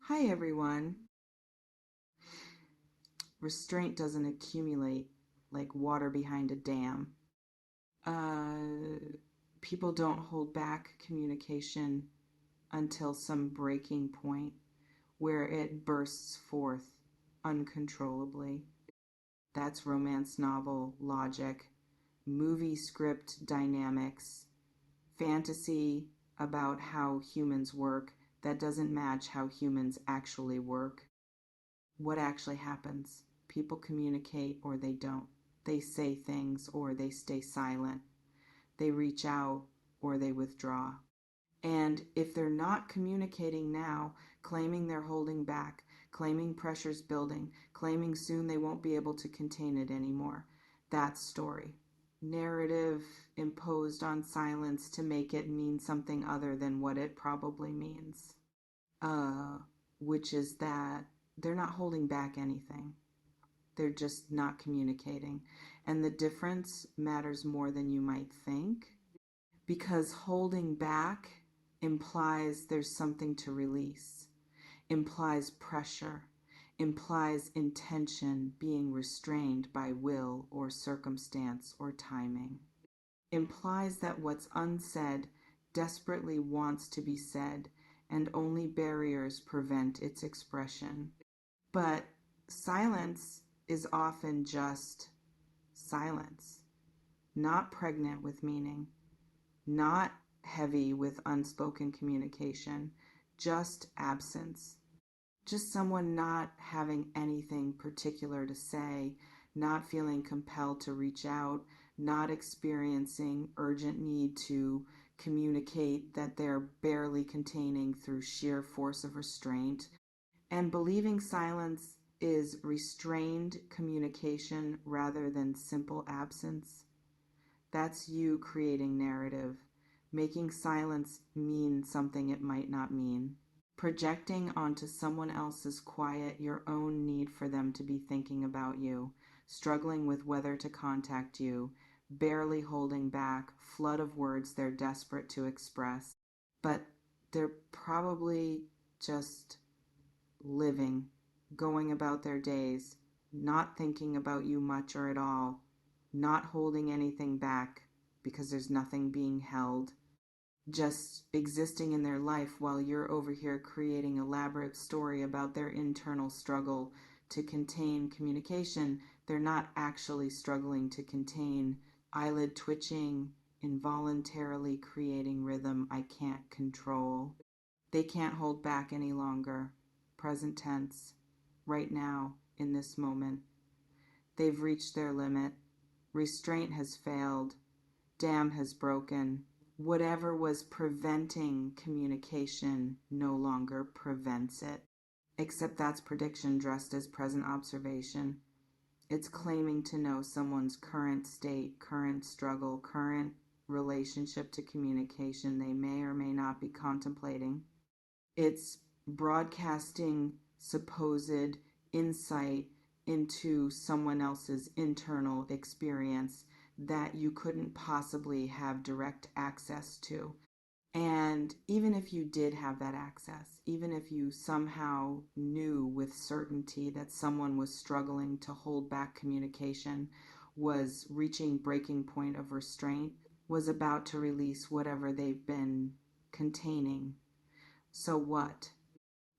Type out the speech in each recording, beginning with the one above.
Hi everyone. Restraint doesn't accumulate like water behind a dam. Uh, People don't hold back communication until some breaking point where it bursts forth uncontrollably. That's romance novel logic, movie script dynamics, fantasy about how humans work that doesn't match how humans actually work. What actually happens? People communicate or they don't. They say things or they stay silent. They reach out or they withdraw. And if they're not communicating now, claiming they're holding back, claiming pressure's building, claiming soon they won't be able to contain it anymore, that's story. Narrative imposed on silence to make it mean something other than what it probably means. Uh, which is that they're not holding back anything. They're just not communicating. And the difference matters more than you might think because holding back implies there's something to release, implies pressure, implies intention being restrained by will or circumstance or timing, implies that what's unsaid desperately wants to be said and only barriers prevent its expression. But silence is often just silence, not pregnant with meaning, not heavy with unspoken communication, just absence. Just someone not having anything particular to say, not feeling compelled to reach out, not experiencing urgent need to communicate that they're barely containing through sheer force of restraint, and believing silence is restrained communication rather than simple absence. That's you creating narrative, making silence mean something it might not mean, projecting onto someone else's quiet your own need for them to be thinking about you, struggling with whether to contact you, barely holding back, flood of words they're desperate to express, but they're probably just living, going about their days, not thinking about you much or at all, not holding anything back because there's nothing being held, just existing in their life while you're over here creating elaborate story about their internal struggle to contain communication. They're not actually struggling to contain eyelid twitching, involuntarily creating rhythm I can't control. They can't hold back any longer. Present tense, right now, in this moment. They've reached their limit. Restraint has failed. Dam has broken. Whatever was preventing communication no longer prevents it. Except that's prediction dressed as present observation. It's claiming to know someone's current state, current struggle, current relationship to communication they may or may not be contemplating. It's broadcasting supposed insight into someone else's internal experience that you couldn't possibly have direct access to. And even if you did have that access, even if you somehow knew with certainty that someone was struggling to hold back communication, was reaching breaking point of restraint, was about to release whatever they've been containing, so what?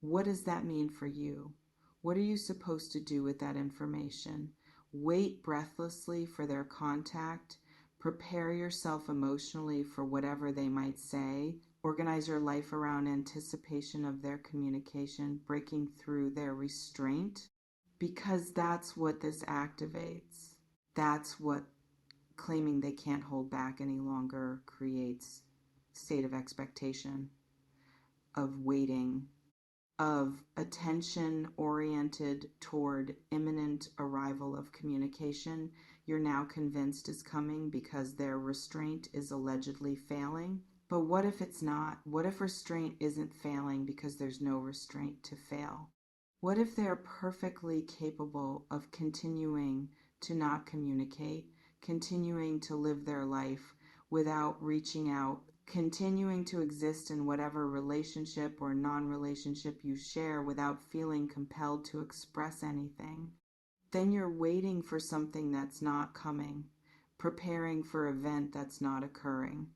What does that mean for you? What are you supposed to do with that information? Wait breathlessly for their contact. Prepare yourself emotionally for whatever they might say. Organize your life around anticipation of their communication, breaking through their restraint, because that's what this activates. That's what claiming they can't hold back any longer creates. State of expectation, of waiting, of attention oriented toward imminent arrival of communication you're now convinced is coming because their restraint is allegedly failing. But what if it's not? What if restraint isn't failing because there's no restraint to fail? What if they're perfectly capable of continuing to not communicate, continuing to live their life without reaching out, continuing to exist in whatever relationship or non-relationship you share without feeling compelled to express anything. Then you're waiting for something that's not coming, preparing for an event that's not occurring,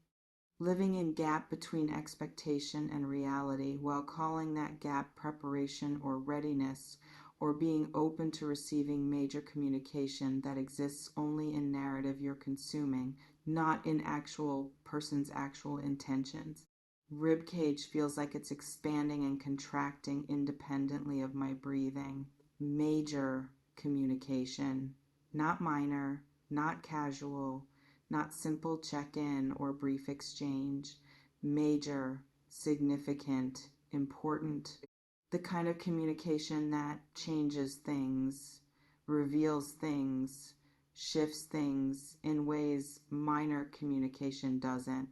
living in gap between expectation and reality while calling that gap preparation or readiness, or being open to receiving major communication that exists only in narrative you're consuming, not in actual person's actual intentions. Rib cage feels like it's expanding and contracting independently of my breathing. Major communication, not minor, not casual, not simple check-in or brief exchange. Major, significant, important. The kind of communication that changes things, reveals things, shifts things in ways minor communication doesn't,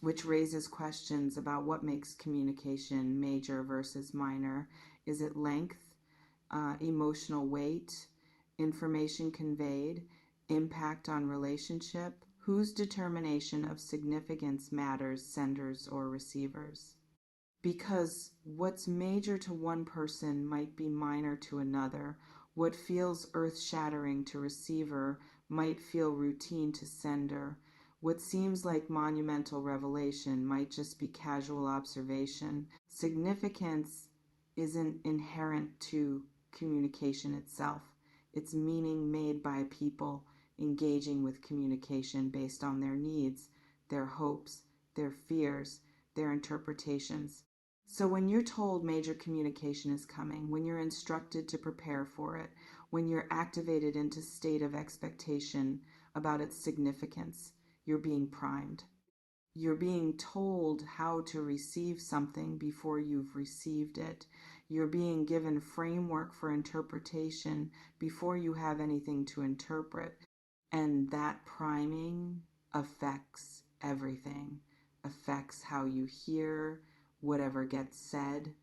which raises questions about what makes communication major versus minor. Is it length, emotional weight, information conveyed, impact on relationship? Whose determination of significance matters, senders or receivers? Because what's major to one person might be minor to another. What feels earth-shattering to receiver might feel routine to sender. What seems like monumental revelation might just be casual observation. Significance isn't inherent to communication itself. It's meaning made by people engaging with communication based on their needs, their hopes, their fears, their interpretations. So when you're told major communication is coming, when you're instructed to prepare for it, when you're activated into state of expectation about its significance, you're being primed. You're being told how to receive something before you've received it. You're being given framework for interpretation before you have anything to interpret. And that priming affects everything, affects how you hear, whatever gets said,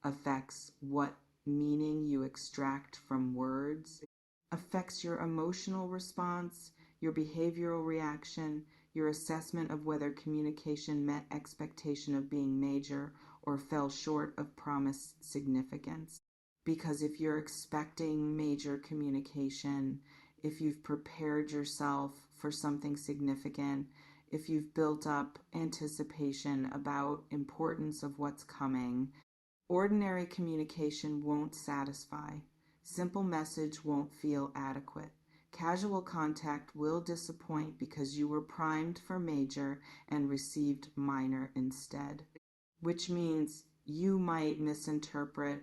affects what meaning you extract from words, affects your emotional response, your behavioral reaction, your assessment of whether communication met expectation of being major or fell short of promised significance. Because if you're expecting major communication, if you've prepared yourself for something significant, if you've built up anticipation about importance of what's coming, ordinary communication won't satisfy. Simple message won't feel adequate. Casual contact will disappoint because you were primed for major and received minor instead, which means you might misinterpret,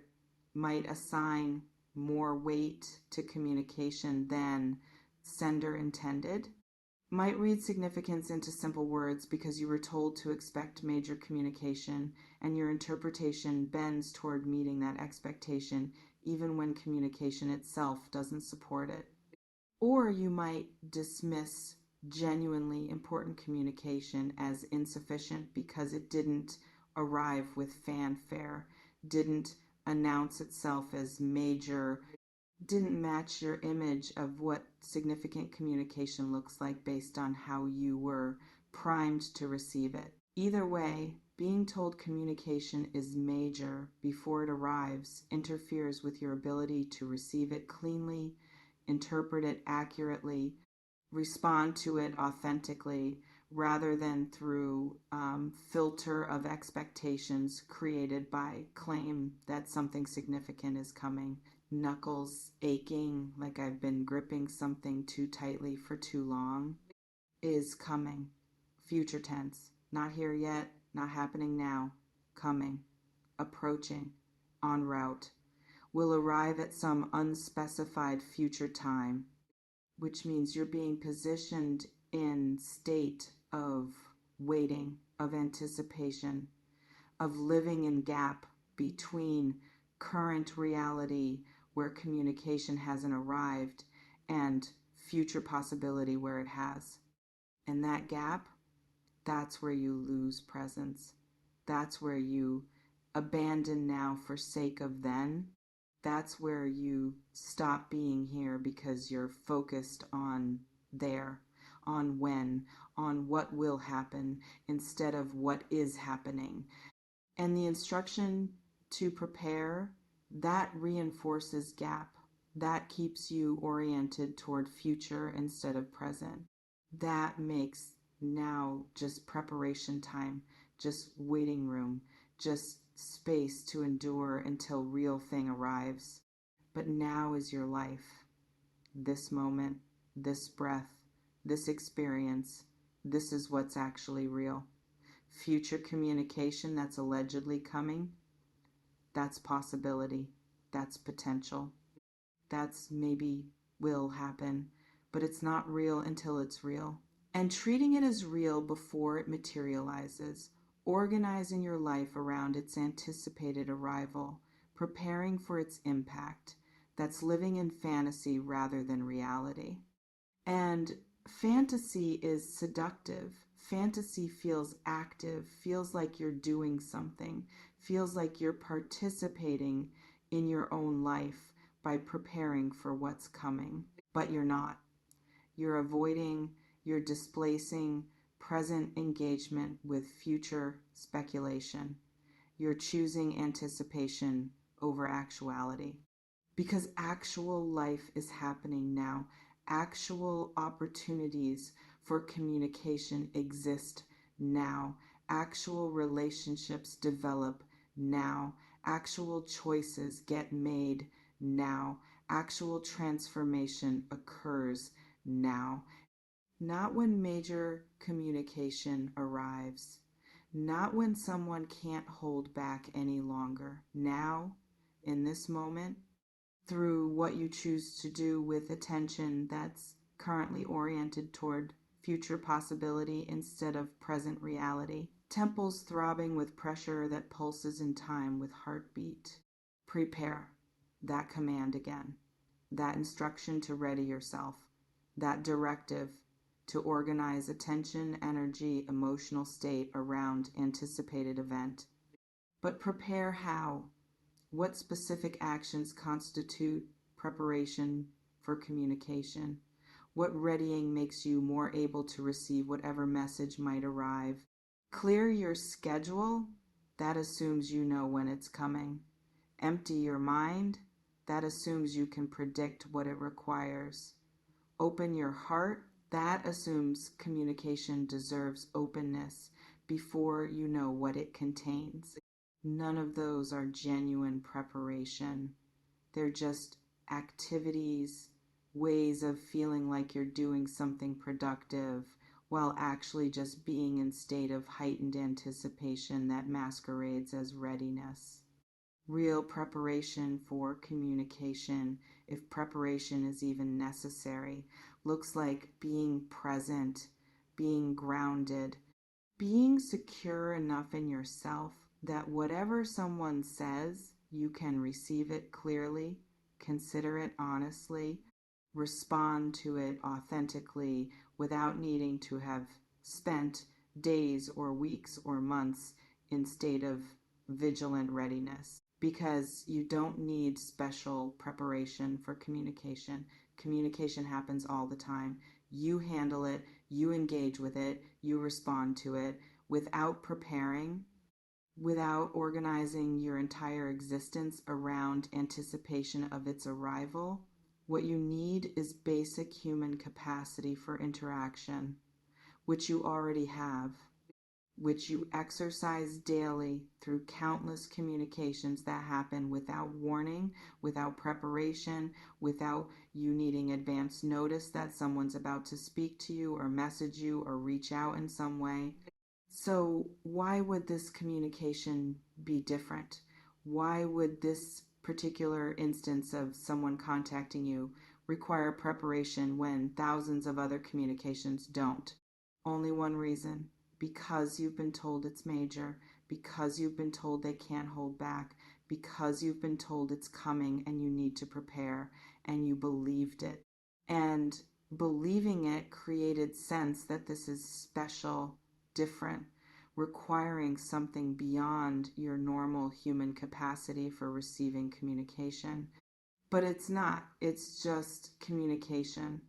might assign more weight to communication than sender intended, might read significance into simple words because you were told to expect major communication and your interpretation bends toward meeting that expectation even when communication itself doesn't support it. Or you might dismiss genuinely important communication as insufficient because it didn't arrive with fanfare, didn't announce itself as major, didn't match your image of what significant communication looks like based on how you were primed to receive it. Either way, being told communication is major before it arrives interferes with your ability to receive it cleanly, interpret it accurately, respond to it authentically, rather than through filter of expectations created by claim that something significant is coming. Knuckles aching like I've been gripping something too tightly for too long is coming. Future tense. Not here yet, not happening now. Coming. Approaching. En route. Will arrive at some unspecified future time, which means you're being positioned in state of waiting, of anticipation, of living in gap between current reality where communication hasn't arrived and future possibility where it has. And that gap, that's where you lose presence. That's where you abandon now for sake of then. That's where you stop being here because you're focused on there. on when, on what will happen instead of what is happening. And the instruction to prepare, that reinforces gap. That keeps you oriented toward future instead of present. That makes now just preparation time, just waiting room, just space to endure until real thing arrives. But now is your life. This moment, this breath, this experience, this is what's actually real. Future communication that's allegedly coming, that's possibility, that's potential, that's maybe will happen, but it's not real until it's real. And treating it as real before it materializes, organizing your life around its anticipated arrival, preparing for its impact, that's living in fantasy rather than reality. And fantasy is seductive. Fantasy feels active, feels like you're doing something, feels like you're participating in your own life by preparing for what's coming. But you're not. You're avoiding, you're displacing present engagement with future speculation. You're choosing anticipation over actuality. Because actual life is happening now. Actual opportunities for communication exist now. Actual relationships develop now. Actual choices get made now. Actual transformation occurs now. Not when major communication arrives. Not when someone can't hold back any longer. Now, in this moment, through what you choose to do with attention that's currently oriented toward future possibility instead of present reality. Temples throbbing with pressure that pulses in time with heartbeat. Prepare. That command again. That instruction to ready yourself. That directive to organize attention, energy, emotional state around anticipated event. But prepare how? What specific actions constitute preparation for communication? What readying makes you more able to receive whatever message might arrive? Clear your schedule. That assumes you know when it's coming. Empty your mind. That assumes you can predict what it requires. Open your heart. That assumes communication deserves openness before you know what it contains. None of those are genuine preparation. They're just activities, ways of feeling like you're doing something productive while actually just being in state of heightened anticipation that masquerades as readiness. Real preparation for communication, if preparation is even necessary, looks like being present, being grounded, being secure enough in yourself that whatever someone says, you can receive it clearly, consider it honestly, respond to it authentically without needing to have spent days or weeks or months in state of vigilant readiness. Because you don't need special preparation for communication. Communication happens all the time. You handle it, you engage with it, you respond to it without preparing, without organizing your entire existence around anticipation of its arrival. What you need is basic human capacity for interaction, which you already have, which you exercise daily through countless communications that happen without warning, without preparation, without you needing advance notice that someone's about to speak to you or message you or reach out in some way. So why would this communication be different? Why would this particular instance of someone contacting you require preparation when thousands of other communications don't? Only one reason: because you've been told it's major, because you've been told they can't hold back, because you've been told it's coming and you need to prepare, and you believed it. And believing it created sense that this is special, different, requiring something beyond your normal human capacity for receiving communication. But it's not. It's just communication.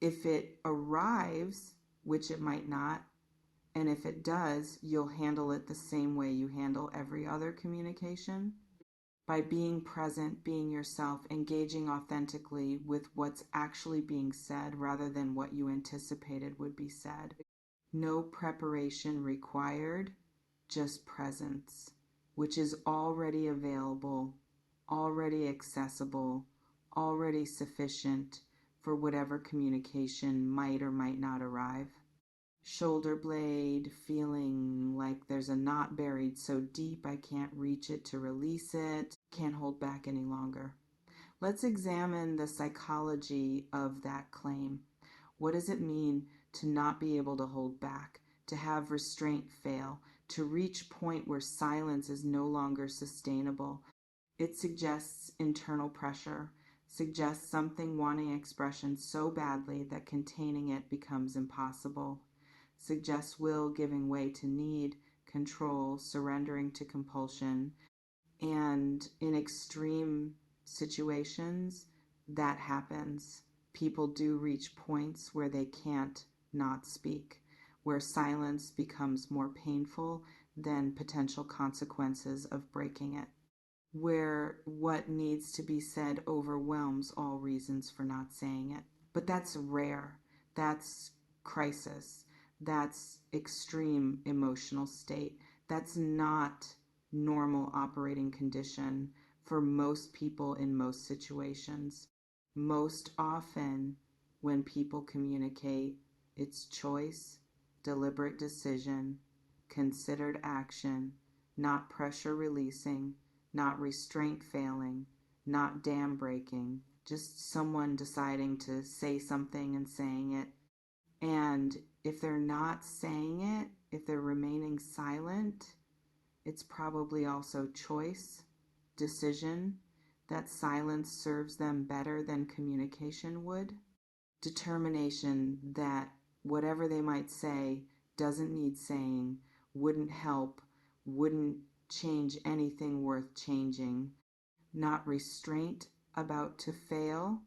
If it arrives, which it might not, and if it does, you'll handle it the same way you handle every other communication, by being present, being yourself, engaging authentically with what's actually being said rather than what you anticipated would be said. No preparation required, just presence, which is already available, already accessible, already sufficient for whatever communication might or might not arrive. Shoulder blade, feeling like there's a knot buried so deep I can't reach it to release it, can't hold back any longer. Let's examine the psychology of that claim. What does it mean to not be able to hold back, to have restraint fail, to reach point where silence is no longer sustainable? It suggests internal pressure, suggests something wanting expression so badly that containing it becomes impossible, suggests will giving way to need, control, surrendering to compulsion, and in extreme situations, that happens. People do reach points where they can't not speak, where silence becomes more painful than potential consequences of breaking it, where what needs to be said overwhelms all reasons for not saying it. But that's rare. That's crisis. That's extreme emotional state. That's not normal operating condition for most people in most situations. Most often, when people communicate, it's choice, deliberate decision, considered action, not pressure releasing, not restraint failing, not dam breaking, just someone deciding to say something and saying it. And if they're not saying it, if they're remaining silent, it's probably also choice, decision, that silence serves them better than communication would, determination that whatever they might say doesn't need saying, wouldn't help, wouldn't change anything worth changing, not restraint about to fail,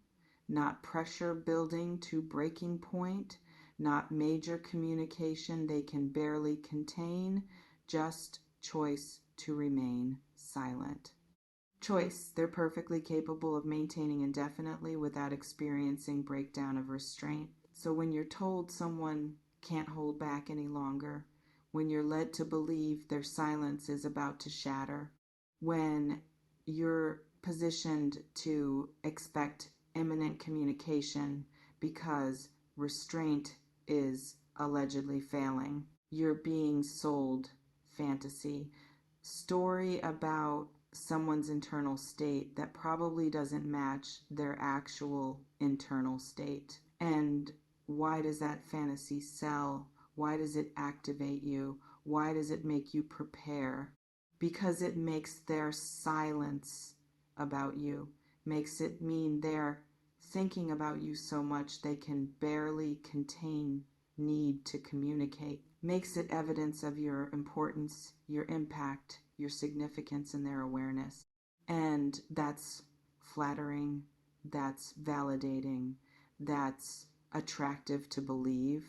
not pressure building to breaking point, not major communication they can barely contain, just choice to remain silent. Choice, they're perfectly capable of maintaining indefinitely without experiencing breakdown of restraint. So when you're told someone can't hold back any longer, when you're led to believe their silence is about to shatter, when you're positioned to expect imminent communication because restraint is allegedly failing, you're being sold fantasy, story about someone's internal state that probably doesn't match their actual internal state. And why does that fantasy sell? Why does it activate you? Why does it make you prepare? Because it makes their silence about you, makes it mean they're thinking about you so much they can barely contain need to communicate, makes it evidence of your importance, your impact, your significance in their awareness. And that's flattering, that's validating, that's attractive to believe.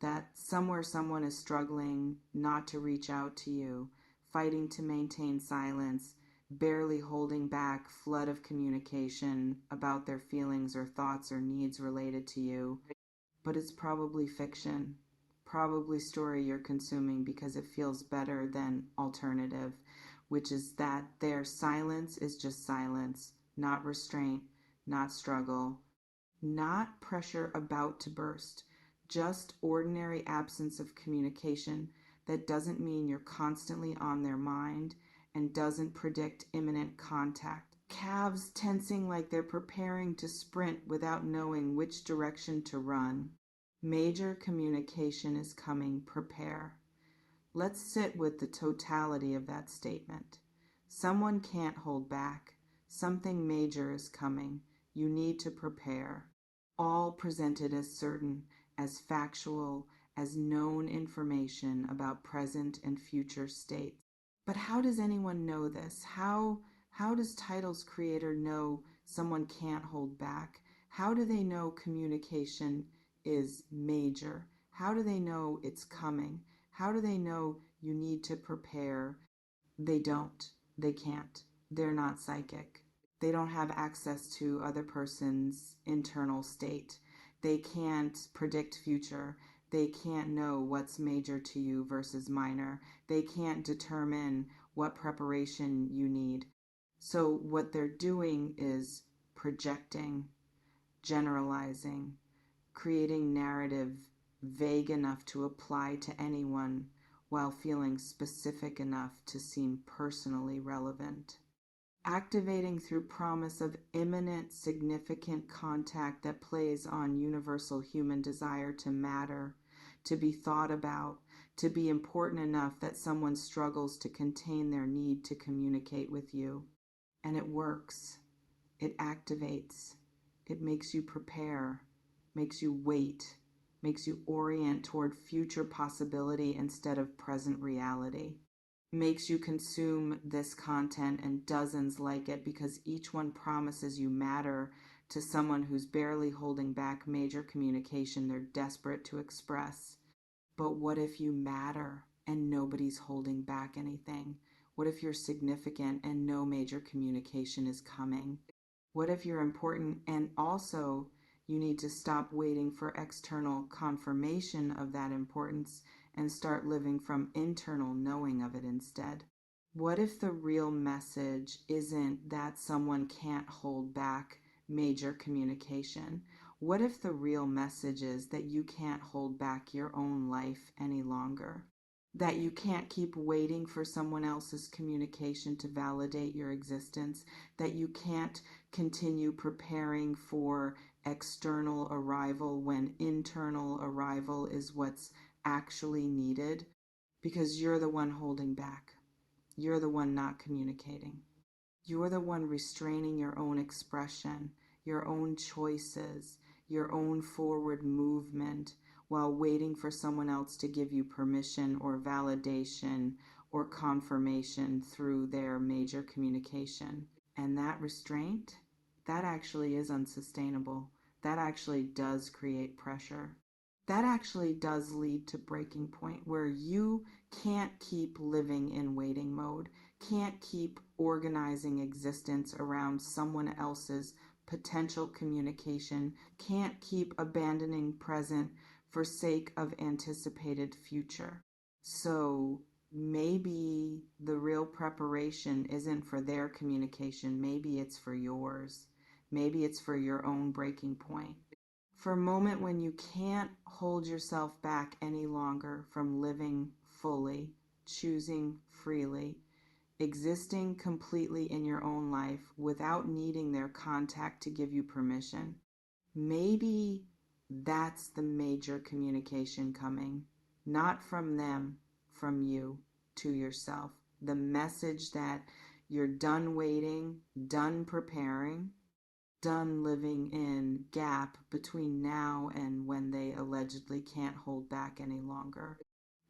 That somewhere someone is struggling not to reach out to you, fighting to maintain silence, barely holding back flood of communication about their feelings or thoughts or needs related to you. But it's probably fiction, probably story you're consuming because it feels better than alternative, which is that their silence is just silence, not restraint, not struggle, not pressure about to burst, just ordinary absence of communication that doesn't mean you're constantly on their mind and doesn't predict imminent contact. Calves tensing like they're preparing to sprint without knowing which direction to run. Major communication is coming, prepare. Let's sit with the totality of that statement. Someone can't hold back. Something major is coming. You need to prepare. All presented as certain, as factual, as known information about present and future states. But how does anyone know this? How does title's creator know someone can't hold back? How do they know communication is major? How do they know it's coming? How do they know you need to prepare? They don't. They can't. They're not psychic. They don't have access to other person's internal state. They can't predict future. They can't know what's major to you versus minor. They can't determine what preparation you need. So what they're doing is projecting, generalizing, creating narrative vague enough to apply to anyone while feeling specific enough to seem personally relevant. Activating through promise of imminent, significant contact that plays on universal human desire to matter, to be thought about, to be important enough that someone struggles to contain their need to communicate with you. And it works. It activates. It makes you prepare, makes you wait, makes you orient toward future possibility instead of present reality. Makes you consume this content and dozens like it because each one promises you matter to someone who's barely holding back major communication they're desperate to express. But what if you matter and nobody's holding back anything? What if you're significant and no major communication is coming? What if you're important and also you need to stop waiting for external confirmation of that importance and start living from internal knowing of it instead? What if the real message isn't that someone can't hold back major communication? What if the real message is that you can't hold back your own life any longer? That you can't keep waiting for someone else's communication to validate your existence? That you can't continue preparing for external arrival when internal arrival is what's actually needed? Because you're the one holding back. You're the one not communicating. You're the one restraining your own expression, your own choices, your own forward movement while waiting for someone else to give you permission or validation or confirmation through their major communication. And that restraint, that actually is unsustainable. That actually does create pressure. That actually does lead to breaking point where you can't keep living in waiting mode, can't keep organizing existence around someone else's potential communication, can't keep abandoning present for sake of anticipated future. So maybe the real preparation isn't for their communication, maybe it's for yours. Maybe it's for your own breaking point. For a moment when you can't hold yourself back any longer from living fully, choosing freely, existing completely in your own life without needing their contact to give you permission. Maybe that's the major communication coming, not from them, from you to yourself. The message that you're done waiting, done preparing, done living in gap between now and when they allegedly can't hold back any longer.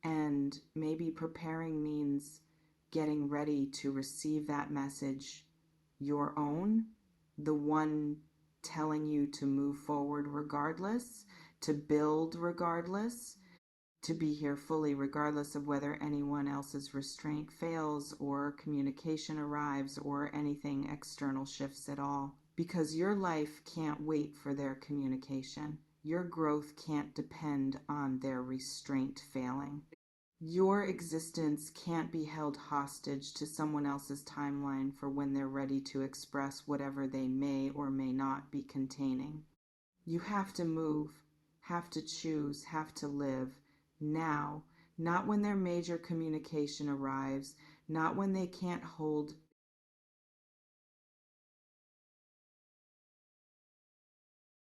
And maybe preparing means getting ready to receive that message, your own, the one telling you to move forward regardless, to build regardless, to be here fully regardless of whether anyone else's restraint fails or communication arrives or anything external shifts at all. Because your life can't wait for their communication. Your growth can't depend on their restraint failing. Your existence can't be held hostage to someone else's timeline for when they're ready to express whatever they may or may not be containing. You have to move, have to choose, have to live now, not when their major communication arrives, not when they can't hold